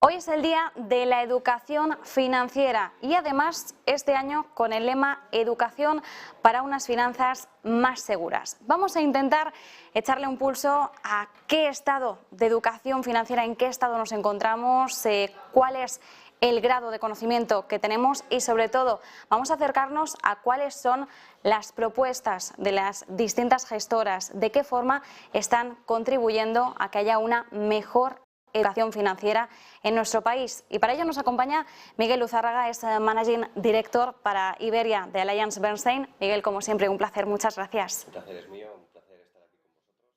Hoy es el Día de la Educación Financiera y además este año con el lema Educación para unas finanzas más seguras. Vamos a intentar echarle un pulso a qué estado de educación financiera, en qué estado nos encontramos, cuál es el grado de conocimiento que tenemos y sobre todo vamos a acercarnos a cuáles son las propuestas de las distintas gestoras, de qué forma están contribuyendo a que haya una mejor educación financiera en nuestro país. Y para ello nos acompaña Miguel Luzárraga, es Managing Director para Iberia de Alliance Bernstein. Miguel, como siempre, un placer, muchas gracias. Un placer es mío, un placer estar aquí con vosotros.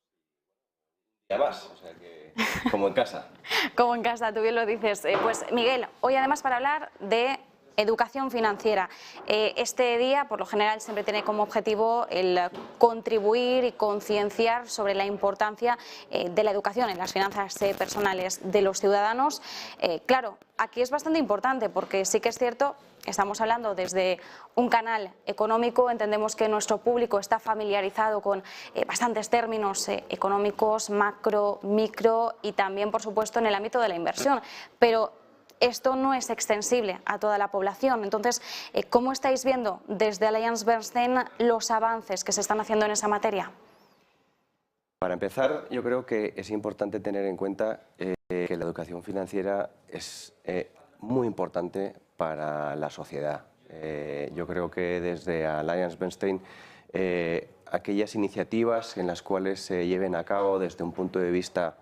Y además, o sea que, como en casa. Como en casa, tú bien lo dices. Pues Miguel, hoy además para hablar de educación financiera. Este día, por lo general, siempre tiene como objetivo el contribuir y concienciar sobre la importancia de la educación en las finanzas personales de los ciudadanos. Claro, aquí es bastante importante porque sí que es cierto, estamos hablando desde un canal económico, entendemos que nuestro público está familiarizado con bastantes términos económicos, macro, micro y también, por supuesto, en el ámbito de la inversión, pero esto no es extensible a toda la población. Entonces, ¿cómo estáis viendo desde Alliance Bernstein los avances que se están haciendo en esa materia? Para empezar, yo creo que es importante tener en cuenta que la educación financiera es muy importante para la sociedad. Yo creo que desde Alliance Bernstein aquellas iniciativas en las cuales se lleven a cabo desde un punto de vista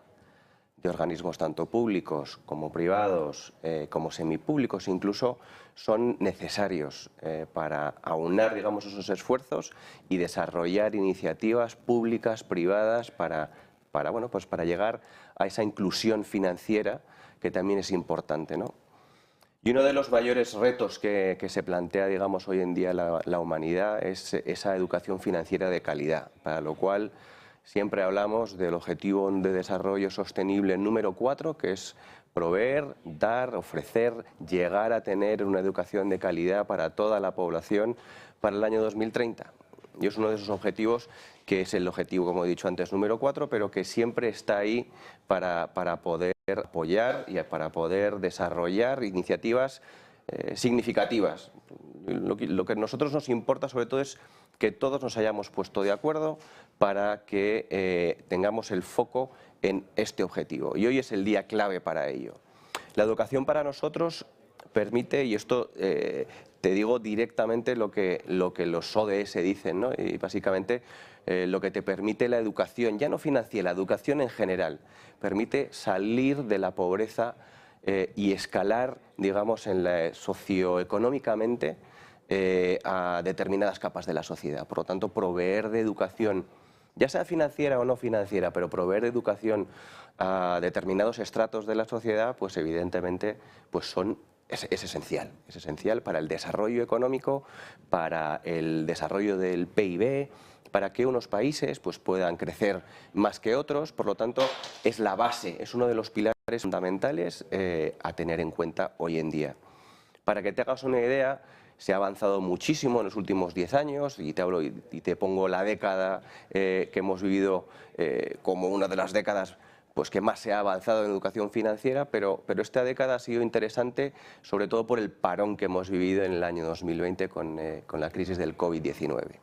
de organismos tanto públicos como privados, como semipúblicos incluso, son necesarios para aunar, digamos, esos esfuerzos y desarrollar iniciativas públicas, privadas, para llegar a esa inclusión financiera que también es importante, ¿no? Y uno de los mayores retos que se plantea, digamos, hoy en día la humanidad es esa educación financiera de calidad, para lo cual siempre hablamos del Objetivo de Desarrollo Sostenible número 4, que es proveer, dar, ofrecer, llegar a tener una educación de calidad para toda la población para el año 2030. Y es uno de esos objetivos que es el objetivo, como he dicho antes, número 4, pero que siempre está ahí para poder apoyar y para poder desarrollar iniciativas significativas. Lo que a nosotros nos importa sobre todo es que todos nos hayamos puesto de acuerdo para que tengamos el foco en este objetivo. Y hoy es el día clave para ello. La educación para nosotros permite, y esto te digo directamente lo que los ODS dicen, ¿no? Y básicamente lo que te permite la educación, ya no financiera, la educación en general, permite salir de la pobreza y escalar, digamos, socioeconómicamente a determinadas capas de la sociedad. Por lo tanto, proveer de educación, ya sea financiera o no financiera, pero proveer de educación a determinados estratos de la sociedad, pues evidentemente es esencial para el desarrollo económico, para el desarrollo del PIB, para que unos países pues puedan crecer más que otros. Por lo tanto, es la base, es uno de los pilares fundamentales a tener en cuenta hoy en día. Para que te hagas una idea, se ha avanzado muchísimo en los últimos 10 años y te pongo la década que hemos vivido como una de las décadas pues que más se ha avanzado en educación financiera, pero esta década ha sido interesante sobre todo por el parón que hemos vivido en el año 2020 con la crisis del COVID-19.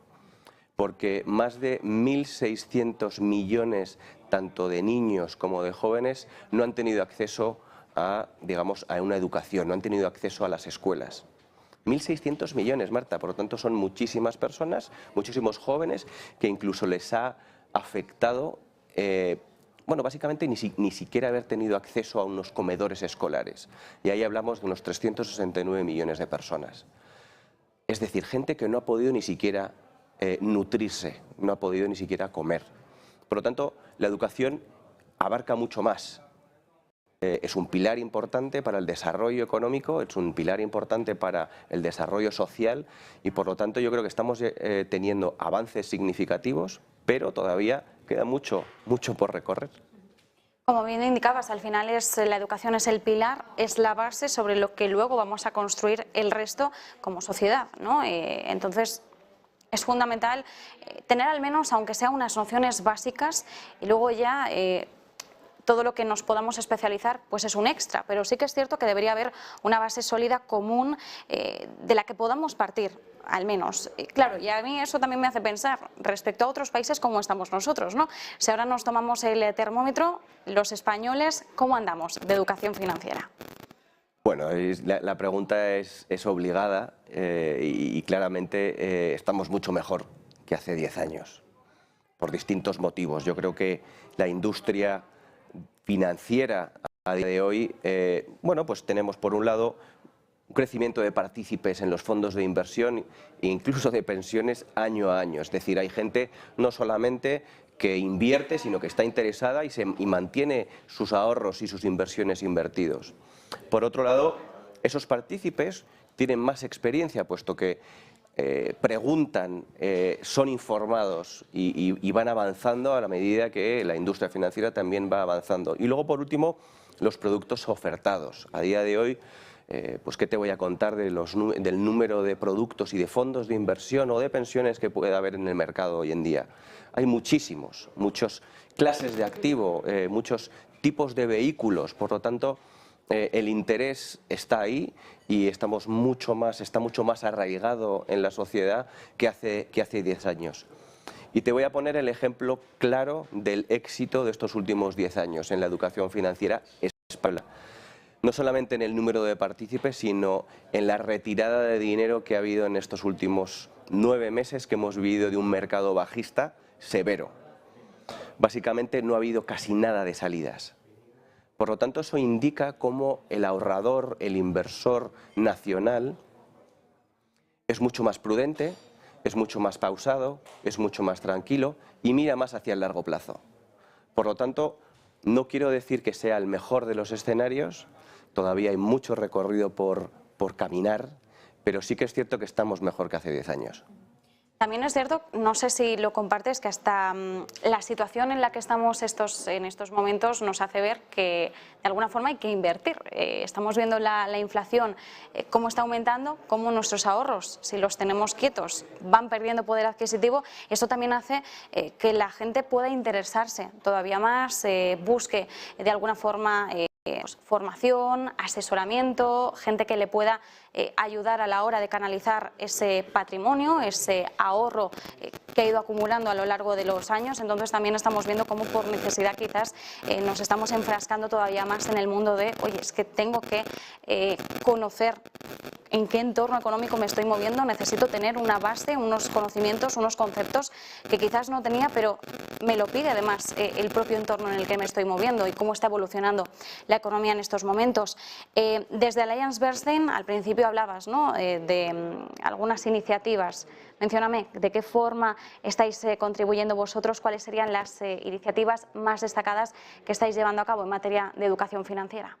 Porque más de 1.600 millones tanto de niños como de jóvenes no han tenido acceso a una educación, no han tenido acceso a las escuelas. 1.600 millones, Marta, por lo tanto son muchísimas personas, muchísimos jóvenes que incluso les ha afectado, básicamente ni siquiera haber tenido acceso a unos comedores escolares. Y ahí hablamos de unos 369 millones de personas. Es decir, gente que no ha podido ni siquiera nutrirse, no ha podido ni siquiera comer. Por lo tanto, la educación abarca mucho más. Es un pilar importante para el desarrollo económico, es un pilar importante para el desarrollo social y por lo tanto yo creo que estamos teniendo avances significativos, pero todavía queda mucho por recorrer. Como bien indicabas, al final la educación es el pilar, es la base sobre lo que luego vamos a construir el resto como sociedad, ¿no? Entonces, es fundamental tener al menos, aunque sea unas nociones básicas, y luego ya todo lo que nos podamos especializar pues es un extra, pero sí que es cierto que debería haber una base sólida común de la que podamos partir, al menos. Claro, y a mí eso también me hace pensar respecto a otros países cómo estamos nosotros, ¿no? Si ahora nos tomamos el termómetro, los españoles, ¿cómo andamos de educación financiera? Bueno, la pregunta es obligada y claramente estamos mucho mejor que hace 10 años, por distintos motivos. Yo creo que la industria financiera a día de hoy, bueno, pues tenemos por un lado un crecimiento de partícipes en los fondos de inversión e incluso de pensiones año a año. Es decir, hay gente no solamente que invierte, sino que está interesada y mantiene sus ahorros y sus inversiones invertidos. Por otro lado, esos partícipes tienen más experiencia, puesto que preguntan, son informados y van avanzando a la medida que la industria financiera también va avanzando. Y luego, por último, los productos ofertados. A día de hoy, pues qué te voy a contar del número de productos y de fondos de inversión o de pensiones que puede haber en el mercado hoy en día. Hay muchísimas clases de activo, muchos tipos de vehículos, por lo tanto, el interés está ahí y está mucho más arraigado en la sociedad que hace 10 años. Y te voy a poner el ejemplo claro del éxito de estos últimos 10 años en la educación financiera española. No solamente en el número de partícipes, sino en la retirada de dinero que ha habido en estos últimos 9 meses que hemos vivido de un mercado bajista severo. Básicamente no ha habido casi nada de salidas. Por lo tanto, eso indica cómo el ahorrador, el inversor nacional es mucho más prudente, es mucho más pausado, es mucho más tranquilo y mira más hacia el largo plazo. Por lo tanto, no quiero decir que sea el mejor de los escenarios, todavía hay mucho recorrido por caminar, pero sí que es cierto que estamos mejor que hace 10 años. También es cierto, no sé si lo compartes, que hasta la situación en la que estamos en estos momentos nos hace ver que de alguna forma hay que invertir. Estamos viendo la inflación, cómo está aumentando, cómo nuestros ahorros, si los tenemos quietos, van perdiendo poder adquisitivo. Eso también hace que la gente pueda interesarse todavía más, busque de alguna forma formación, asesoramiento, gente que le pueda ayudar a la hora de canalizar ese patrimonio, ese ahorro que ha ido acumulando a lo largo de los años. Entonces también estamos viendo cómo por necesidad quizás nos estamos enfrascando todavía más en el mundo de, oye, es que tengo que conocer en qué entorno económico me estoy moviendo, necesito tener una base, unos conocimientos, unos conceptos que quizás no tenía, pero me lo pide además el propio entorno en el que me estoy moviendo y cómo está evolucionando la economía en estos momentos. Desde Allianz Bernstein, al principio hablabas, ¿no?, de algunas iniciativas. Mencióname, ¿de qué forma estáis contribuyendo vosotros? ¿Cuáles serían las iniciativas más destacadas que estáis llevando a cabo en materia de educación financiera?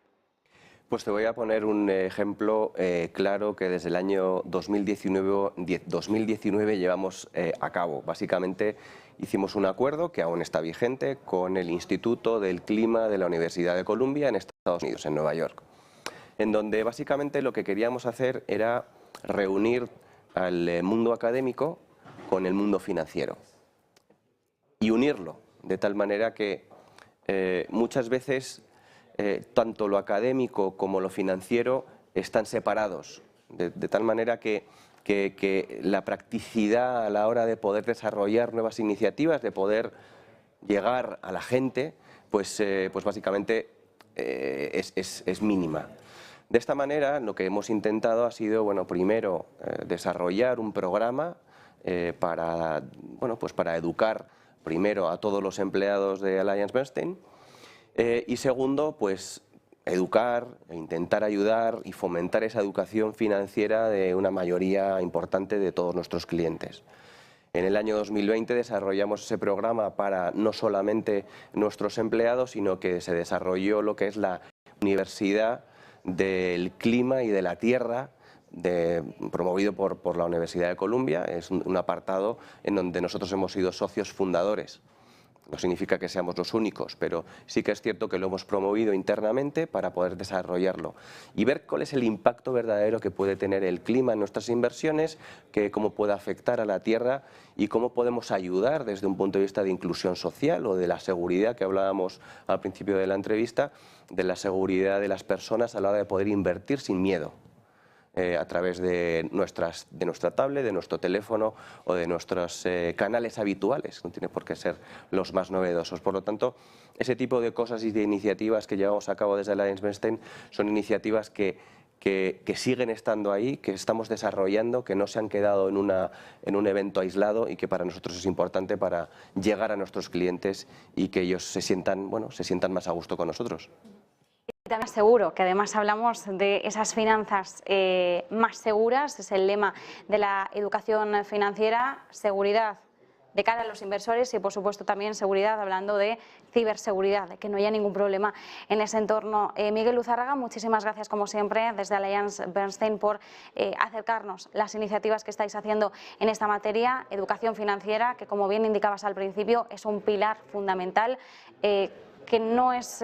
Pues te voy a poner un ejemplo claro que desde el año 2019 llevamos a cabo. Básicamente hicimos un acuerdo que aún está vigente con el Instituto del Clima de la Universidad de Columbia en Estados Unidos, en Nueva York, en donde básicamente lo que queríamos hacer era reunir al mundo académico con el mundo financiero y unirlo de tal manera que muchas veces tanto lo académico como lo financiero están separados, de tal manera que la practicidad a la hora de poder desarrollar nuevas iniciativas, de poder llegar a la gente, pues básicamente es mínima. De esta manera, lo que hemos intentado ha sido, bueno, primero desarrollar un programa para educar primero a todos los empleados de Allianz Bernstein, y segundo, pues educar, intentar ayudar y fomentar esa educación financiera de una mayoría importante de todos nuestros clientes. En el año 2020 desarrollamos ese programa para no solamente nuestros empleados, sino que se desarrolló lo que es la Universidad del Clima y de la Tierra, promovido por la Universidad de Columbia. Es un apartado en donde nosotros hemos sido socios fundadores. No significa que seamos los únicos, pero sí que es cierto que lo hemos promovido internamente para poder desarrollarlo y ver cuál es el impacto verdadero que puede tener el clima en nuestras inversiones, cómo puede afectar a la tierra y cómo podemos ayudar desde un punto de vista de inclusión social o de la seguridad que hablábamos al principio de la entrevista, de la seguridad de las personas a la hora de poder invertir sin miedo. A través de nuestra tablet, de nuestro teléfono o de nuestros canales habituales, no tiene por qué ser los más novedosos. Por lo tanto, ese tipo de cosas y de iniciativas que llevamos a cabo desde Allianz Bernstein son iniciativas que siguen estando ahí, que estamos desarrollando, que no se han quedado en un evento aislado y que para nosotros es importante para llegar a nuestros clientes y que ellos se sientan más a gusto con nosotros. Y también seguro que además hablamos de esas finanzas más seguras, es el lema de la educación financiera, seguridad de cara a los inversores y por supuesto también seguridad hablando de ciberseguridad, de que no haya ningún problema en ese entorno. Miguel Luzárraga, muchísimas gracias como siempre desde Allianz Bernstein por acercarnos las iniciativas que estáis haciendo en esta materia, educación financiera, que como bien indicabas al principio es un pilar fundamental que no es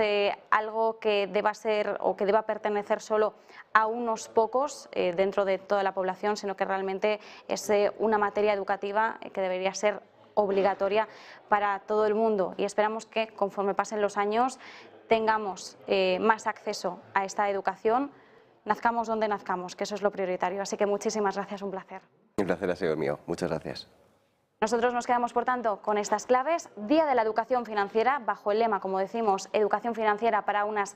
algo que deba ser o que deba pertenecer solo a unos pocos dentro de toda la población, sino que realmente es una materia educativa que debería ser obligatoria para todo el mundo y esperamos que conforme pasen los años tengamos más acceso a esta educación, nazcamos donde nazcamos, que eso es lo prioritario. Así que muchísimas gracias, un placer. El placer ha sido mío, muchas gracias. Nosotros nos quedamos, por tanto, con estas claves. Día de la Educación Financiera, bajo el lema, como decimos, Educación Financiera para unas